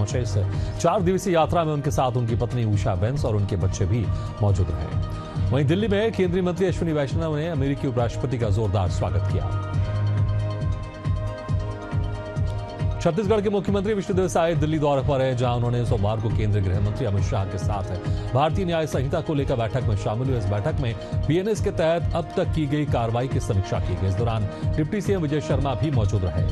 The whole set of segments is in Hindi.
पहुंचे। इस 4 दिवसीय यात्रा में उनके साथ उनकी पत्नी उषा बेंस और उनके बच्चे भी मौजूद रहे। वहीं दिल्ली में केंद्रीय मंत्री अश्विनी वैष्णव ने अमेरिकी उपराष्ट्रपति का जोरदार स्वागत किया। छत्तीसगढ़ के मुख्यमंत्री विष्णुदेव साय दिल्ली दौरे पर है, जहां उन्होंने सोमवार को केंद्रीय गृह मंत्री अमित शाह के साथ भारतीय न्याय संहिता को लेकर बैठक में शामिल हुए। इस बैठक में बीएनएस के तहत अब तक की गई कार्रवाई की समीक्षा की गई। इस दौरान डिप्टी सीएम विजय शर्मा भी मौजूद रहे।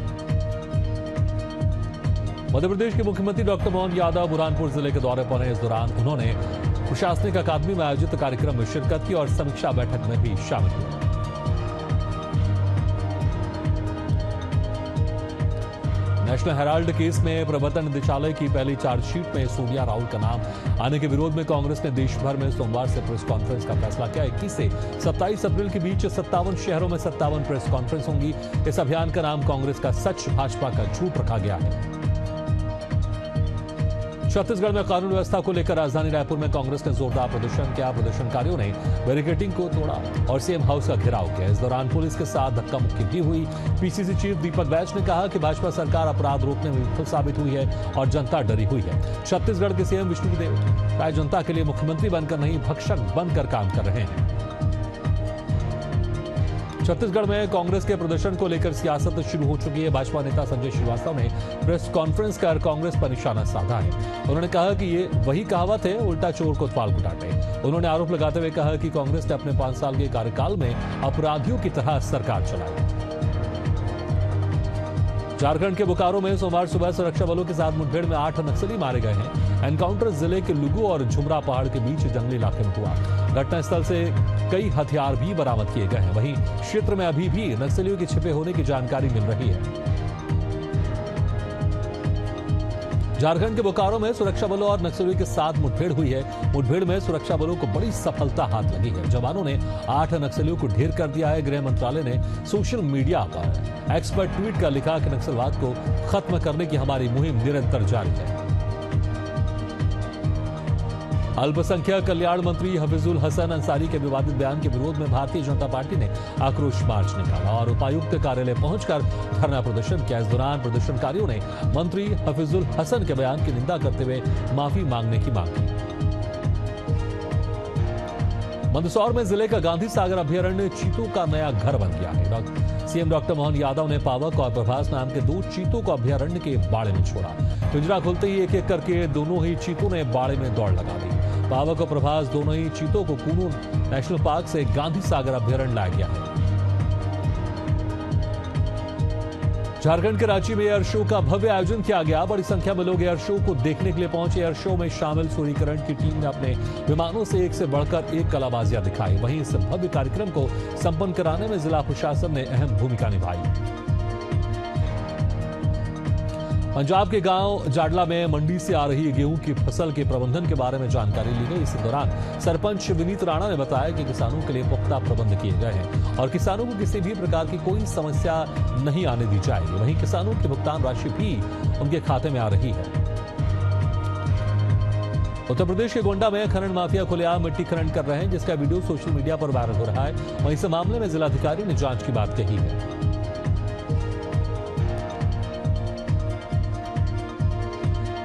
मध्य प्रदेश के मुख्यमंत्री डॉक्टर मोहन यादव बुरहानपुर जिले के दौरे पर हैं। इस दौरान उन्होंने प्रशासनिक अकादमी में आयोजित कार्यक्रम में शिरकत की और समीक्षा बैठक में भी शामिल हुए। नेशनल हेराल्ड केस में प्रवर्तन निदेशालय की पहली चार्जशीट में सोनिया राहुल का नाम आने के विरोध में कांग्रेस ने देश भर में सोमवार से प्रेस कॉन्फ्रेंस का फैसला किया। 21 से 27 अप्रैल के बीच 57 शहरों में 57 प्रेस कॉन्फ्रेंस होंगी। इस अभियान का नाम कांग्रेस का सच, भाजपा का झूठ रखा गया है। छत्तीसगढ़ में कानून व्यवस्था को लेकर राजधानी रायपुर में कांग्रेस ने जोरदार प्रदर्शन किया। प्रदर्शनकारियों ने बैरिकेडिंग को तोड़ा और सीएम हाउस का घेराव किया। इस दौरान पुलिस के साथ धक्का मुक्की भी हुई। पीसीसी चीफ दीपक बैज ने कहा कि भाजपा सरकार अपराध रोकने में विफल साबित हुई है और जनता डरी हुई है। छत्तीसगढ़ के सीएम विष्णुदेव साय जनता के लिए मुख्यमंत्री बनकर नहीं, भक्षक बनकर काम कर रहे हैं। छत्तीसगढ़ में कांग्रेस के प्रदर्शन को लेकर सियासत शुरू हो चुकी है। भाजपा नेता संजय श्रीवास्तव ने प्रेस कॉन्फ्रेंस कर कांग्रेस पर निशाना साधा है। उन्होंने कहा कि ये वही कहावत है, उल्टा चोर कोतवाल को डांटे। उन्होंने आरोप लगाते हुए कहा कि कांग्रेस ने अपने 5 साल के कार्यकाल में अपराधियों की तरह सरकार चलाई। झारखंड के बोकारो में सोमवार सुबह सुरक्षा बलों के साथ मुठभेड़ में 8 नक्सली मारे गए हैं। एनकाउंटर जिले के लुगु और झुमरा पहाड़ के बीच जंगली इलाके में हुआ। घटनास्थल से कई हथियार भी बरामद किए गए हैं। वहीं क्षेत्र में अभी भी नक्सलियों के छिपे होने की जानकारी मिल रही है। झारखंड के बोकारो में सुरक्षा बलों और नक्सलियों के साथ मुठभेड़ हुई है। मुठभेड़ में सुरक्षा बलों को बड़ी सफलता हाथ लगी है। जवानों ने 8 नक्सलियों को ढेर कर दिया है। गृह मंत्रालय ने सोशल मीडिया पर एक्स पर ट्वीट कर लिखा कि नक्सलवाद को खत्म करने की हमारी मुहिम निरंतर जारी है। अल्पसंख्यक कल्याण मंत्री हफीजुल हसन अंसारी के विवादित बयान के विरोध में भारतीय जनता पार्टी ने आक्रोश मार्च निकाला और उपायुक्त कार्यालय पहुंचकर धरना प्रदर्शन किया। इस दौरान प्रदर्शनकारियों ने मंत्री हफीजुल हसन के बयान की निंदा करते हुए माफी मांगने की मांग की। मंदसौर में जिले का गांधी सागर अभ्यारण्य चीतों का नया घर बन गया है। सीएम डॉक्टर मोहन यादव ने पावक और प्रभास नाम के 2 चीतों को अभ्यारण्य के बाड़े में छोड़ा। पिंजरा खुलते ही एक-एक करके दोनों ही चीतों ने बाड़े में दौड़ लगा दी। पावक और प्रभास दोनों ही चीतों को कुनू नेशनल पार्क से गांधी सागर अभ्यारण्य लाया गया है। झारखंड के रांची में एयर शो का भव्य आयोजन किया गया। बड़ी संख्या में लोग एयर शो को देखने के लिए पहुंचे। एयर शो में शामिल सूर्यकिरण की टीम ने अपने विमानों से एक से बढ़कर एक कलाबाजियां दिखाई। वहीं इस भव्य कार्यक्रम को संपन्न कराने में जिला प्रशासन ने अहम भूमिका निभाई। पंजाब के गांव जाडला में मंडी से आ रही गेहूं की फसल के प्रबंधन के बारे में जानकारी ली गई। इस दौरान सरपंच विनीत राणा ने बताया कि किसानों के लिए पुख्ता प्रबंध किए गए हैं और किसानों को किसी भी प्रकार की कोई समस्या नहीं आने दी जाएगी। वहीं किसानों की भुगतान राशि भी उनके खाते में आ रही है। उत्तर प्रदेश के गोंडा में खनन माफिया खुलेआम मिट्टी खनन कर रहे हैं, जिसका वीडियो सोशल मीडिया पर वायरल हो रहा है। वहीं इस मामले में जिलाधिकारी ने जांच की बात कही है।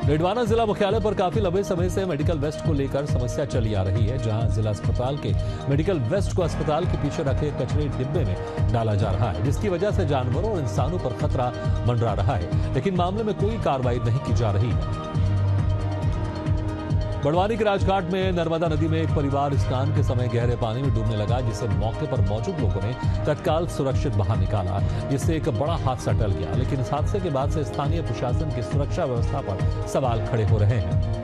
रेडवाना जिला मुख्यालय पर काफी लंबे समय से मेडिकल वेस्ट को लेकर समस्या चली आ रही है, जहां जिला अस्पताल के मेडिकल वेस्ट को अस्पताल के पीछे रखे कचरे डिब्बे में डाला जा रहा है, जिसकी वजह से जानवरों और इंसानों पर खतरा मंडरा रहा है। लेकिन मामले में कोई कार्रवाई नहीं की जा रही है। बड़वानी के राजघाट में नर्मदा नदी में एक परिवार स्नान के समय गहरे पानी में डूबने लगा, जिसे मौके पर मौजूद लोगों ने तत्काल सुरक्षित बाहर निकाला, जिससे एक बड़ा हादसा टल गया। लेकिन इस हादसे के बाद से स्थानीय प्रशासन की सुरक्षा व्यवस्था पर सवाल खड़े हो रहे हैं।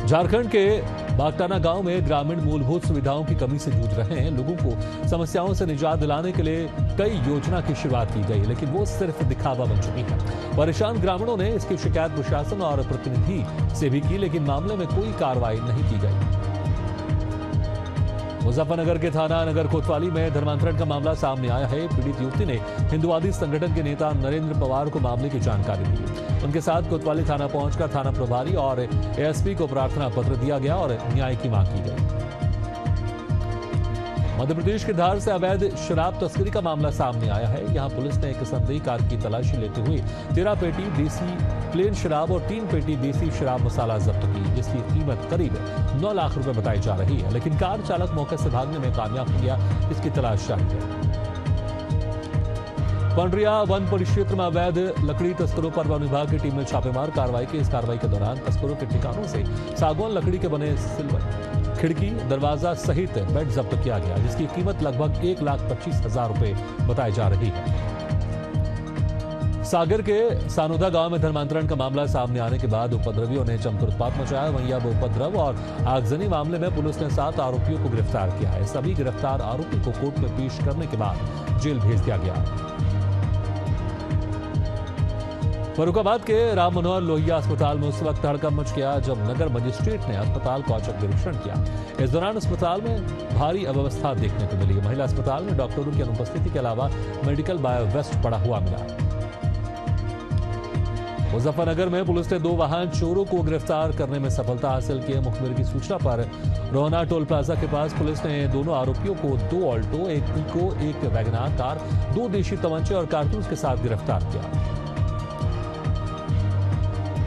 झारखंड के बागटाना गांव में ग्रामीण मूलभूत सुविधाओं की कमी से जूझ रहे हैं। लोगों को समस्याओं से निजात दिलाने के लिए कई योजना की शुरुआत की गई, लेकिन वो सिर्फ दिखावा बन चुकी है। परेशान ग्रामीणों ने इसकी शिकायत प्रशासन और प्रतिनिधि से भी की, लेकिन मामले में कोई कार्रवाई नहीं की गई। मुजफ्फरनगर के थाना नगर कोतवाली में धर्मांतरण का मामला सामने आया है। पीड़ित युवती ने हिंदुवादी संगठन के नेता नरेंद्र पवार को मामले की जानकारी दी। उनके साथ कोतवाली थाना पहुंचकर थाना प्रभारी और एएसपी को प्रार्थना पत्र दिया गया और न्याय की मांग की गई। मध्य प्रदेश के धार से अवैध शराब तस्करी का मामला सामने आया है। यहां पुलिस ने एक संदेही कार की तलाशी लेते हुए 13 पेटी देसी प्लेन शराब और 3 पेटी देसी शराब मसाला जब्त की, जिसकी कीमत करीब 9 लाख रुपए बताई जा रही है। लेकिन कार चालक मौके से भागने में कामयाब हो गया, इसकी तलाश जारी है। पंडरिया वन परिक्षेत्र में अवैध लकड़ी तस्करों पर वन विभाग की टीम ने छापेमार कार्रवाई की। इस कार्रवाई के दौरान तस्करों के ठिकानों से सागौन लकड़ी के बने सिल्वर खिड़की, दरवाजा सहित बेड जब्त किया गया, जिसकी कीमत लगभग 1,25,000 रुपए बताई जा रही है। सागर के सानोदा गांव में धर्मांतरण का मामला सामने आने के बाद उपद्रवियों ने जमकर उत्पात मचाया। वहीं अब उपद्रव और आगजनी मामले में पुलिस ने 7 आरोपियों को गिरफ्तार किया है। सभी गिरफ्तार आरोपी को कोर्ट में पेश करने के बाद जेल भेज दिया गया। फर्रुखाबाद के राम मनोहर लोहिया अस्पताल में उस वक्त हड़कंप मच गया जब नगर मजिस्ट्रेट ने अस्पताल का औचक निरीक्षण किया। इस दौरान अस्पताल में भारी अव्यवस्था देखने को मिली। महिला अस्पताल में डॉक्टरों की अनुपस्थिति के अलावा मेडिकल बायो वेस्ट पड़ा हुआ मिला। मुजफ्फरनगर में पुलिस ने 2 वाहन चोरों को गिरफ्तार करने में सफलता हासिल की। मुखबिर की सूचना पर रोहना टोल प्लाजा के पास पुलिस ने दोनों आरोपियों को 2 ऑल्टो, 1 पिको, 1 वैगनार कार, 2 देशी तमंचे और कारतूस के साथ गिरफ्तार किया।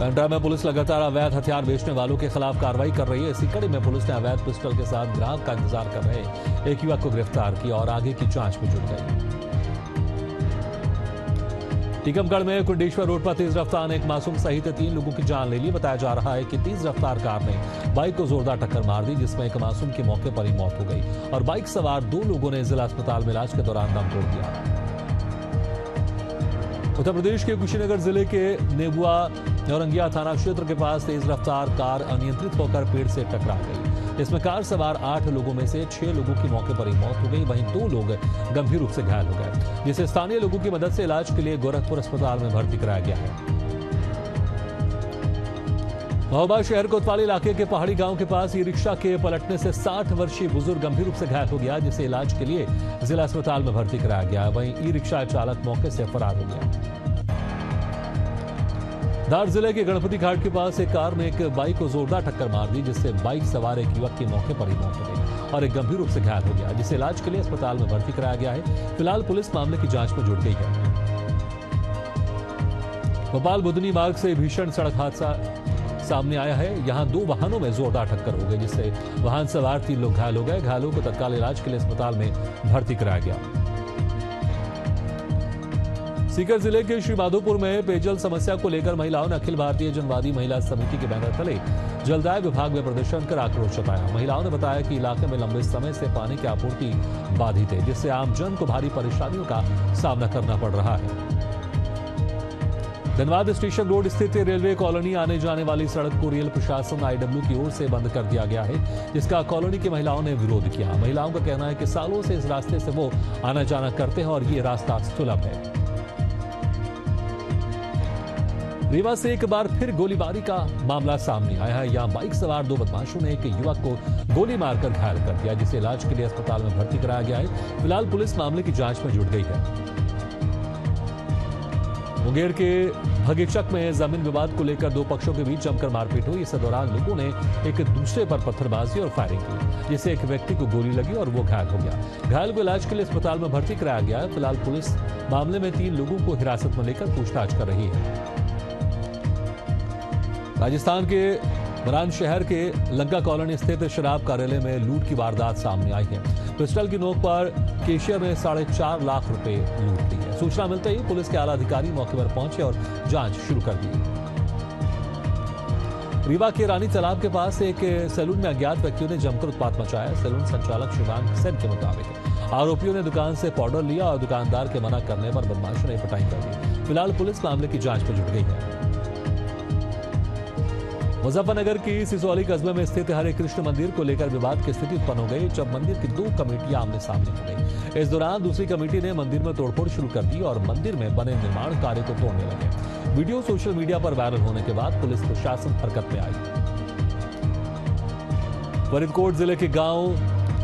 पेंड्रा में पुलिस लगातार अवैध हथियार बेचने वालों के खिलाफ कार्रवाई कर रही है। इसी कड़ी में पुलिस ने अवैध पिस्टल के साथ ग्राहक का इंतजार कर रहे एक युवक को गिरफ्तार किया और आगे की जांच में जुट गई। टीकमगढ़ में कुंडेश्वर रोड पर तेज रफ्तार ने एक मासूम सहित 3 लोगों की जान ले ली। बताया जा रहा है कि तेज रफ्तार कार ने बाइक को जोरदार टक्कर मार दी, जिसमें एक मासूम की मौके पर ही मौत हो गई और बाइक सवार 2 लोगों ने जिला अस्पताल में इलाज के दौरान दम तोड़ दिया। उत्तर प्रदेश के कुशीनगर जिले के नेबुआ नौरंगिया थाना क्षेत्र के पास तेज रफ्तार कार अनियंत्रित होकर पेड़ से टकरा गई। इसमें कार सवार 8 लोगों में से 6 लोगों की मौके पर ही मौत हो गई। वहीं 2 लोग गंभीर रूप से घायल हो गए, जिसे स्थानीय लोगों की मदद से इलाज के लिए गोरखपुर अस्पताल में भर्ती कराया गया है। महोबा शहर कोतवाली इलाके के पहाड़ी गांव के पास ई रिक्शा के पलटने से 60 वर्षीय बुजुर्ग गंभीर रूप से घायल हो गया, जिसे इलाज के लिए जिला अस्पताल में भर्ती कराया गया। वहीं ई रिक्शा चालक मौके से फरार हो गया। धार जिले के गणपति घाट के पास एक कार ने एक बाइक को जोरदार टक्कर मार दी, जिससे बाइक सवार एक युवक की मौके पर ही मौत हो गई और एक गंभीर रूप से घायल हो गया, जिसे इलाज के लिए अस्पताल में भर्ती कराया गया है। फिलहाल पुलिस मामले की जांच में जुट गई है। भोपाल बुधनी मार्ग से भीषण सड़क हादसा सामने आया है। यहां 2 वाहनों में जोरदार टक्कर हो गई, जिससे वाहन सवार 3 लोग घायल हो गए। घायलों को तत्काल इलाज के लिए अस्पताल में भर्ती कराया गया। सीकर जिले के श्रीमाधोपुर में पेयजल समस्या को लेकर महिलाओं ने अखिल भारतीय जनवादी महिला समिति के बैनर तले जलदाय विभाग में प्रदर्शन कर आक्रोश जताया। महिलाओं ने बताया कि इलाके में लंबे समय से पानी की आपूर्ति बाधित है, जिससे आमजन को भारी परेशानियों का सामना करना पड़ रहा है। धनबाद स्टेशन रोड स्थित रेलवे कॉलोनी आने जाने वाली सड़क को रेल प्रशासन IW की ओर से बंद कर दिया गया है, जिसका कॉलोनी की महिलाओं ने विरोध किया। महिलाओं का कहना है कि सालों से इस रास्ते से वो आना जाना करते हैं और ये रास्ता सुलभ है। रीवा से एक बार फिर गोलीबारी का मामला सामने आया है। यहां बाइक सवार 2 बदमाशों ने एक युवक को गोली मारकर घायल कर दिया, जिसे इलाज के लिए अस्पताल में भर्ती कराया गया है। फिलहाल पुलिस मामले की जांच में जुट गई है। मुंगेर के भगेचक में जमीन विवाद को लेकर 2 पक्षों के बीच जमकर मारपीट हुई। इस दौरान लोगों ने एक दूसरे पर पत्थरबाजी और फायरिंग की, जिससे एक व्यक्ति को गोली लगी और वो घायल हो गया। घायल को इलाज के लिए अस्पताल में भर्ती कराया गया है। फिलहाल पुलिस मामले में 3 लोगों को हिरासत में लेकर पूछताछ कर रही है। राजस्थान के मरान शहर के लंका कॉलोनी स्थित शराब कार्यालय में लूट की वारदात सामने आई है। पिस्टल की नोक पर केशियर ने 4.5 लाख रुपए लूट ली है। सूचना मिलते ही पुलिस के आला अधिकारी मौके पर पहुंचे और जांच शुरू कर दी। रीवा के रानी तालाब के पास एक सैलून में अज्ञात व्यक्तियों ने जमकर उत्पात मचाया। सैलून संचालक शिवांग सेन के मुताबिक आरोपियों ने दुकान से पाउडर लिया और दुकानदार के मना करने पर बदमाशों ने पिटाई कर दी। फिलहाल पुलिस मामले की जांच में जुट गई है। मुजफ्फरनगर की सिसौली कस्बे में स्थित हरे कृष्ण मंदिर को लेकर विवाद की स्थिति उत्पन्न हो गई, जब मंदिर की 2 कमेटियां आमने सामने हो गई। इस दौरान दूसरी कमेटी ने मंदिर में तोड़फोड़ शुरू कर दी और मंदिर में बने निर्माण कार्य को तोड़ने लगे। वीडियो सोशल मीडिया पर वायरल होने के बाद पुलिस प्रशासन हरकत में आई। फरीदकोट जिले के गांव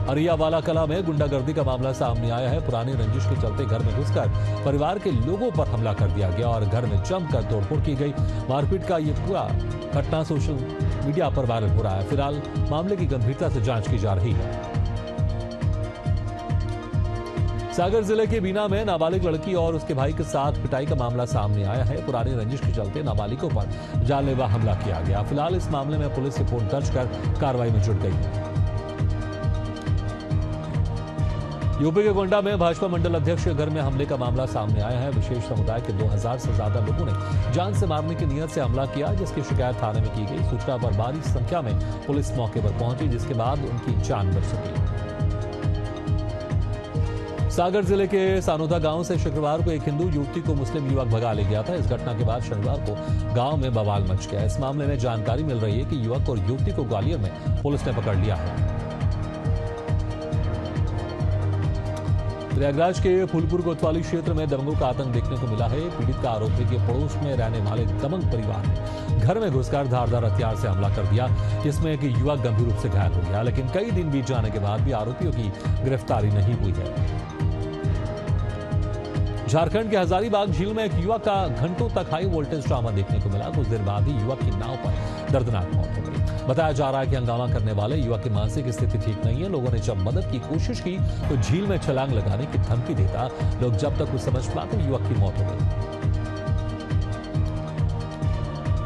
अरियावाला कला में गुंडागर्दी का मामला सामने आया है। पुरानी रंजिश के चलते घर में घुसकर परिवार के लोगों पर हमला कर दिया गया और घर में जमकर तोड़फोड़ की गई। मारपीट का ये पूरा घटना सोशल मीडिया पर वायरल हो रहा है। फिलहाल मामले की गंभीरता से जांच की जा रही है। सागर जिले के बीना में नाबालिग लड़की और उसके भाई के साथ पिटाई का मामला सामने आया है। पुरानी रंजिश के चलते नाबालिगों पर जानलेवा हमला किया गया। फिलहाल इस मामले में पुलिस रिपोर्ट दर्ज कर कार्रवाई में जुट गई है। यूपी के गोंडा में भाजपा मंडल अध्यक्ष के घर में हमले का मामला सामने आया है। विशेष समुदाय के 2000 से ज्यादा लोगों ने जान से मारने की नियत से हमला किया, जिसकी शिकायत थाने में की गई। सूचना पर भारी संख्या में पुलिस मौके पर पहुंची, जिसके बाद उनकी जान बच सकी। सागर जिले के सानोदा गांव से शुक्रवार को एक हिंदू युवती को मुस्लिम युवक भगा ले गया था। इस घटना के बाद शनिवार को गांव में बवाल मच गया। इस मामले में जानकारी मिल रही है कि युवक और युवती को ग्वालियर में पुलिस ने पकड़ लिया है। प्रयागराज के फूलपुर कोतवाली क्षेत्र में दबंगों का आतंक देखने को मिला है। पीड़ित का आरोप है कि पड़ोस में रहने वाले दबंग परिवार ने घर में घुसकर धारदार हथियार से हमला कर दिया, जिसमें एक युवक गंभीर रूप से घायल हो गया। लेकिन कई दिन बीत जाने के बाद भी आरोपियों की गिरफ्तारी नहीं हुई है। झारखंड के हजारीबाग झील में एक युवक का घंटों तक हाई वोल्टेज ड्रामा देखने को मिला। कुछ देर बाद ही युवक की नाव पर दर्दनाक मौत हो गई। बताया जा रहा है कि हंगामा करने वाले युवक की मानसिक स्थिति ठीक नहीं है। लोगों ने जब मदद की कोशिश की तो झील में छलांग लगाने की धमकी देता लोग जब तक कुछ समझ पाते युवक की मौत हो गई।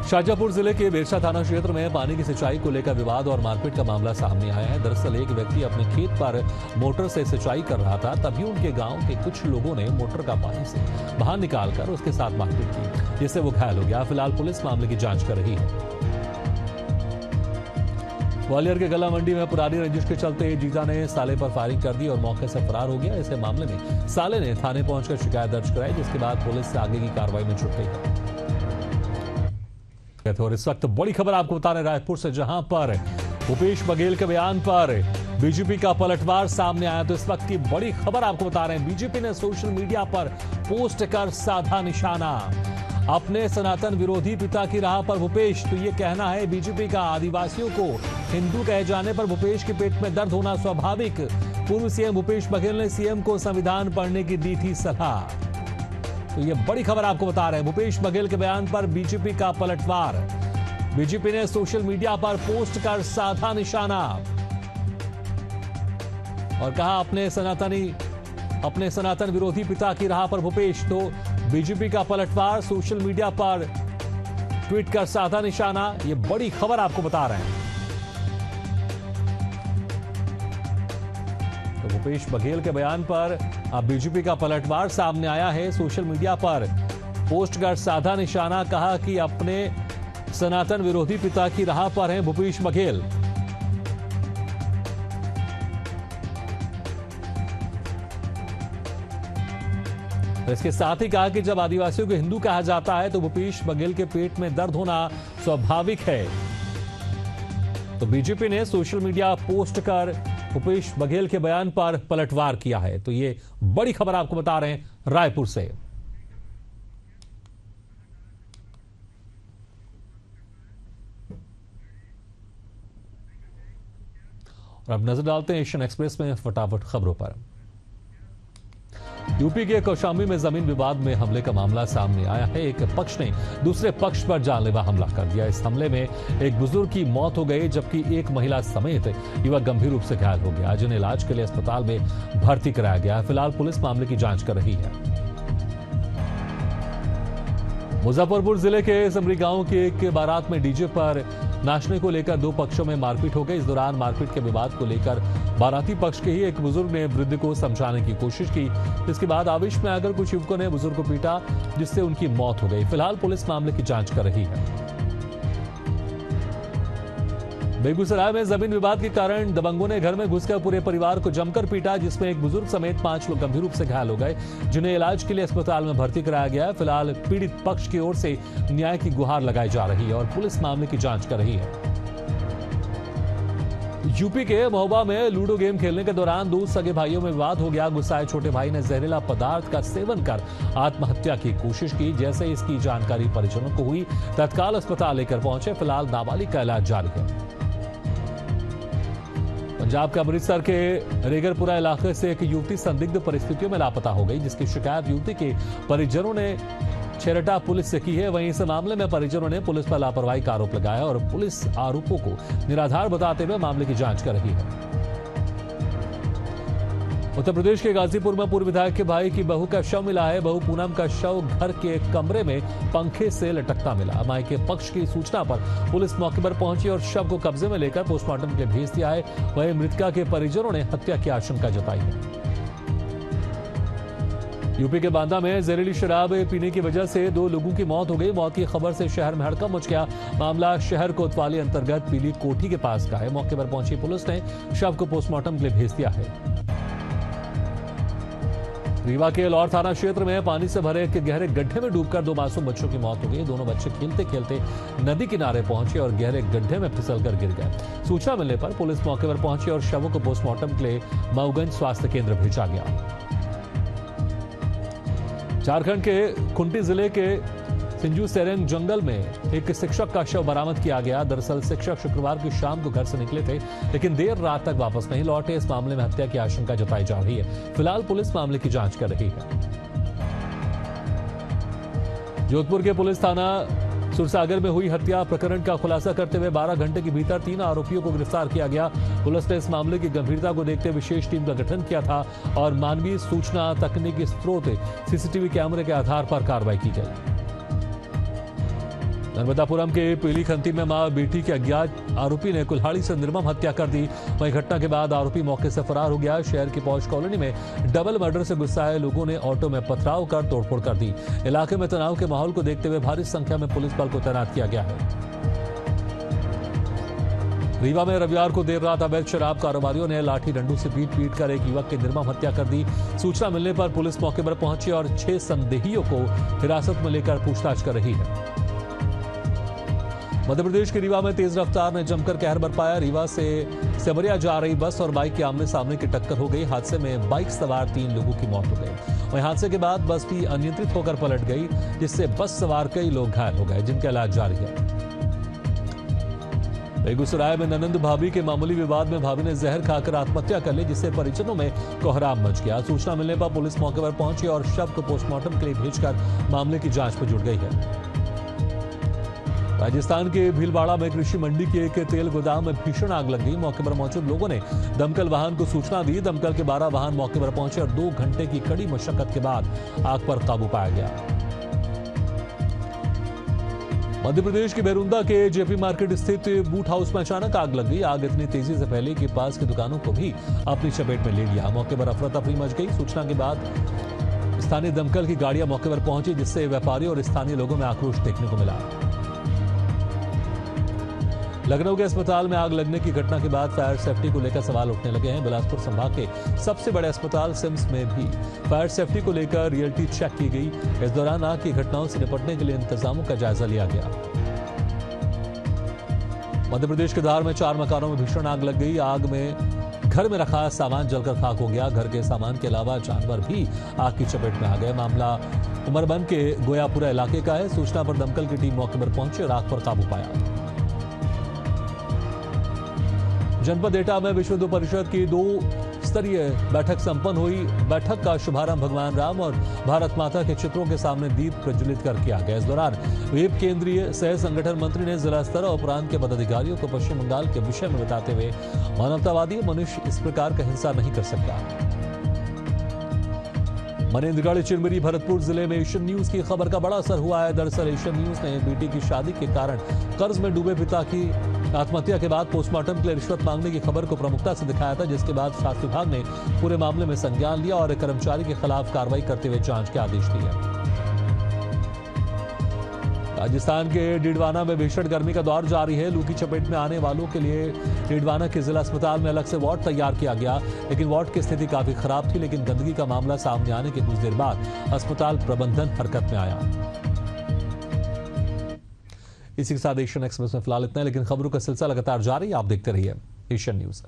शाजापुर जिले के बेरसा थाना क्षेत्र में पानी की सिंचाई को लेकर विवाद और मारपीट का मामला सामने आया है। दरअसल एक व्यक्ति अपने खेत पर मोटर से सिंचाई कर रहा था, तभी उनके गांव के कुछ लोगों ने मोटर का पानी से बाहर निकालकर उसके साथ मारपीट की, जिससे वो घायल हो गया। फिलहाल पुलिस मामले की जांच कर रही है। ग्वालियर के गला मंडी में पुरानी रंजिश के चलते जीजा ने साले पर फायरिंग कर दी और मौके से फरार हो गया। इस मामले में साले ने थाने पहुंचकर शिकायत दर्ज कराई, जिसके बाद पुलिस से आगे की कार्रवाई में जुट गई है। और इस वक्त बड़ी खबर आपको बता रहे रायपुर से, जहां पर भूपेश बघेल के बयान पर बीजेपी का पलटवार सामने आया। तो इस वक्त की बड़ी खबर आपको बता रहे हैं, बीजेपी ने सोशल मीडिया पर पोस्ट कर साधा निशाना। अपने सनातन विरोधी पिता की राह पर भूपेश। तो ये कहना है बीजेपी का, आदिवासियों को हिंदू कहे जाने पर भूपेश के पेट में दर्द होना स्वाभाविक। पूर्व सीएम भूपेश बघेल ने सीएम को संविधान पढ़ने की दी थी सलाह। तो ये बड़ी खबर आपको बता रहे हैं, भूपेश बघेल के बयान पर बीजेपी का पलटवार। बीजेपी ने सोशल मीडिया पर पोस्ट कर साधा निशाना और कहा अपने सनातन विरोधी पिता की राह पर भूपेश। तो बीजेपी का पलटवार, सोशल मीडिया पर ट्वीट कर साधा निशाना। ये बड़ी खबर आपको बता रहे हैं। तो भूपेश बघेल के बयान पर अब बीजेपी का पलटवार सामने आया है। सोशल मीडिया पर पोस्ट कर साधा निशाना, कहा कि अपने सनातन विरोधी पिता की राह पर हैं भूपेश बघेल। इसके साथ ही कहा कि जब आदिवासियों को हिंदू कहा जाता है तो भूपेश बघेल के पेट में दर्द होना स्वाभाविक है। तो बीजेपी ने सोशल मीडिया पोस्ट कर भूपेश बघेल के बयान पर पलटवार किया है। तो ये बड़ी खबर आपको बता रहे हैं रायपुर से। और अब नजर डालते हैं एशियन एक्सप्रेस में फटाफट खबरों पर। यूपी के कौशाम्बी में जमीन विवाद में हमले का मामला सामने आया है। एक पक्ष ने दूसरे पक्ष पर जानलेवा हमला कर दिया। इस हमले में एक बुजुर्ग की मौत हो गई, जबकि एक महिला समेत युवक गंभीर रूप से घायल हो गया, जिन्हें इलाज के लिए अस्पताल में भर्ती कराया गया। फिलहाल पुलिस मामले की जांच कर रही है। मुजफ्फरपुर जिले के समरी गांव के एक बारात में डीजे पर नाचने को लेकर दो पक्षों में मारपीट हो गई। इस दौरान मारपीट के विवाद को लेकर बाराती पक्ष के ही एक बुजुर्ग ने वृद्ध को समझाने की कोशिश की। इसके बाद आवेश में आकर कुछ युवकों ने बुजुर्ग को पीटा, जिससे उनकी मौत हो गई। फिलहाल पुलिस मामले की जांच कर रही है। बेगूसराय में जमीन विवाद के कारण दबंगों ने घर में घुसकर पूरे परिवार को जमकर पीटा, जिसमें एक बुजुर्ग समेत 5 लोग गंभीर रूप से घायल हो गए, जिन्हें इलाज के लिए अस्पताल में भर्ती कराया गया है। फिलहाल पीड़ित पक्ष की ओर से न्याय की गुहार लगाई जा रही है और पुलिस मामले की जांच कर रही है। यूपी के महोबा में लूडो गेम खेलने के दौरान 2 सगे भाइयों में विवाद हो गया। गुस्साए छोटे भाई ने जहरीला पदार्थ का सेवन कर आत्महत्या की कोशिश की। जैसे इसकी जानकारी परिजनों को हुई, तत्काल अस्पताल लेकर पहुंचे। फिलहाल नाबालिग का इलाज जारी है। पंजाब के अमृतसर के रेगरपुरा इलाके से एक युवती संदिग्ध परिस्थितियों में लापता हो गई, जिसकी शिकायत युवती के परिजनों ने छेरटा पुलिस से की है। वहीं इस मामले में परिजनों ने पुलिस पर लापरवाही का आरोप लगाया और पुलिस आरोपों को निराधार बताते हुए मामले की जांच कर रही है। उत्तर प्रदेश के गाजीपुर में पूर्व विधायक के भाई की बहू का शव मिला है। बहू पूनम का शव घर के कमरे में पंखे से लटकता मिला। माई के पक्ष की सूचना पर पुलिस मौके पर पहुंची और शव को कब्जे में लेकर पोस्टमार्टम के लिए भेज दिया है। वहीं मृतका के परिजनों ने हत्या की आशंका जताई है। यूपी के बांदा में जहरीली शराब पीने की वजह से 2 लोगों की मौत हो गई। मौत की खबर से शहर में हड़कंप मच गया। मामला शहर कोतवाली अंतर्गत पीली कोठी के पास का है। मौके पर पहुंची पुलिस ने शव को पोस्टमार्टम के लिए भेज दिया है। रीवा के लौर थाना क्षेत्र में पानी से भरे एक गहरे गड्ढे में डूबकर 2 मासूम बच्चों की मौत हो गई। दोनों बच्चे खेलते खेलते नदी किनारे पहुंचे और गहरे गड्ढे में फिसलकर गिर गए। सूचना मिलने पर पुलिस मौके पर पहुंची और शवों को पोस्टमार्टम के लिए मऊगंज स्वास्थ्य केंद्र भेजा गया। झारखंड के खुंटी जिले के सिंजू सेरेंग जंगल में एक शिक्षक का शव बरामद किया गया। दरअसल शिक्षक शुक्रवार की शाम को घर से निकले थे, लेकिन देर रात तक वापस नहीं लौटे। इस मामले में हत्या की आशंका जताई जा रही है। फिलहाल पुलिस मामले की जांच कर रही है। जोधपुर के पुलिस थाना सुरसागर में हुई हत्या प्रकरण का खुलासा करते हुए 12 घंटे के भीतर 3 आरोपियों को गिरफ्तार किया गया। पुलिस ने इस मामले की गंभीरता को देखते विशेष टीम का गठन किया था और मानवीय सूचना तकनीकी स्रोत सीसीटीवी कैमरे के आधार पर कार्रवाई की गई। नर्मदापुरम के पीली खंती में मां बेटी के अज्ञात आरोपी ने कुल्हाड़ी से निर्मम हत्या कर दी। वहीं घटना के बाद आरोपी मौके से फरार हो गया। शहर की पौष कॉलोनी में डबल मर्डर से गुस्साए लोगों ने ऑटो में पथराव कर तोड़फोड़ कर दी। इलाके में तनाव के माहौल को देखते हुए भारी संख्या में पुलिस बल को तैनात किया गया है। रीवा में रविवार को देर रात अवैध शराब कारोबारियों ने लाठी डंडू से पीट कर एक युवक की निर्मम हत्या कर दी। सूचना मिलने पर पुलिस मौके पर पहुंची और 6 संदेहियों को हिरासत में लेकर पूछताछ कर रही है। मध्य प्रदेश के रीवा में तेज रफ्तार ने जमकर कहर बरपाया। रीवा से सेमरिया जा रही बस और बाइक के आमने सामने की टक्कर हो गई। हादसे में बाइक सवार 3 लोगों की मौत हो गई। वहीं हादसे के बाद बस भी अनियंत्रित होकर पलट गई, जिससे बस सवार कई लोग घायल हो गए, जिनका इलाज जारी है। बेगूसराय में ननंद भाभी के मामूली विवाद में भाभी ने जहर खाकर आत्महत्या कर ली, जिससे परिजनों में कोहराम मच गया। सूचना मिलने पर पुलिस मौके पर पहुंची और शव को पोस्टमार्टम के लिए भेजकर मामले की जांच में जुट गई है। राजस्थान के भीलवाड़ा में कृषि मंडी के एक तेल गोदाम में भीषण आग लग गई। मौके पर मौजूद लोगों ने दमकल वाहन को सूचना दी। दमकल के 12 वाहन मौके पर पहुंचे और 2 घंटे की कड़ी मशक्कत के बाद आग पर काबू पाया गया। मध्य प्रदेश के बेरुंदा के जेपी मार्केट स्थित बूट हाउस में अचानक आग लग गई। आग इतनी तेजी से फैली कि पास की दुकानों को भी अपनी चपेट में ले लिया। मौके पर अफरा तफरी मच गई। सूचना के बाद स्थानीय दमकल की गाड़ियां मौके पर पहुंची, जिससे व्यापारियों और स्थानीय लोगों में आक्रोश देखने को मिला। लखनऊ के अस्पताल में आग लगने की घटना के बाद फायर सेफ्टी को लेकर सवाल उठने लगे हैं। बिलासपुर संभाग के सबसे बड़े अस्पताल सिम्स में भी फायर सेफ्टी को लेकर रियलिटी चेक की गई। इस दौरान आग की घटनाओं से निपटने के लिए इंतजामों का जायजा लिया गया। मध्य प्रदेश के धार में 4 मकानों में भीषण आग लग गई। आग में घर में रखा सामान जलकर खाक हो गया। घर के सामान के अलावा जानवर भी आग की चपेट में आ गए। मामला उमरबन के गोयापुरा इलाके का है। सूचना पर दमकल की टीम मौके पर पहुंची और आग पर काबू पाया। जनपद एटा में विश्व हिंदू परिषद की 2 स्तरीय बैठक संपन्न हुई। बैठक का शुभारंभ भगवान राम और भारत माता के चित्रों के सामने दीप प्रज्वलित कर किया गया। इस दौरान वेब केंद्रीय सह संगठन मंत्री ने जिला स्तर और प्रांत के पदाधिकारियों को पश्चिम बंगाल के विषय में बताते हुए मानवतावादी मनुष्य इस प्रकार का हिंसा नहीं कर सकता। मनेन्द्रगढ़, चिरमिरी, भरतपुर जिले में एशियन न्यूज की खबर का बड़ा असर हुआ है। दरअसल एशियन न्यूज ने बेटी की शादी के कारण कर्ज में डूबे पिता की आत्महत्या के बाद पोस्टमार्टम के लिए रिश्वत मांगने की खबर को प्रमुखता से दिखाया था, जिसके बाद स्वास्थ्य विभाग ने पूरे मामले में संज्ञान लिया और कर्मचारी के खिलाफ कार्रवाई करते हुए जांच के आदेश दिए। राजस्थान के डीडवाना में भीषण गर्मी का दौर जारी है। लू की चपेट में आने वालों के लिए डीडवाना के जिला अस्पताल में अलग से वार्ड तैयार किया गया, लेकिन वार्ड की स्थिति काफी खराब थी। लेकिन गंदगी का मामला सामने आने के कुछ देर बाद अस्पताल प्रबंधन हरकत में आया। इसी के साथ एशियन एक्सप्रेस में फिलहाल इतना है, लेकिन खबरों का सिलसिला लगातार जारी है। आप देखते रहिए एशियन न्यूज।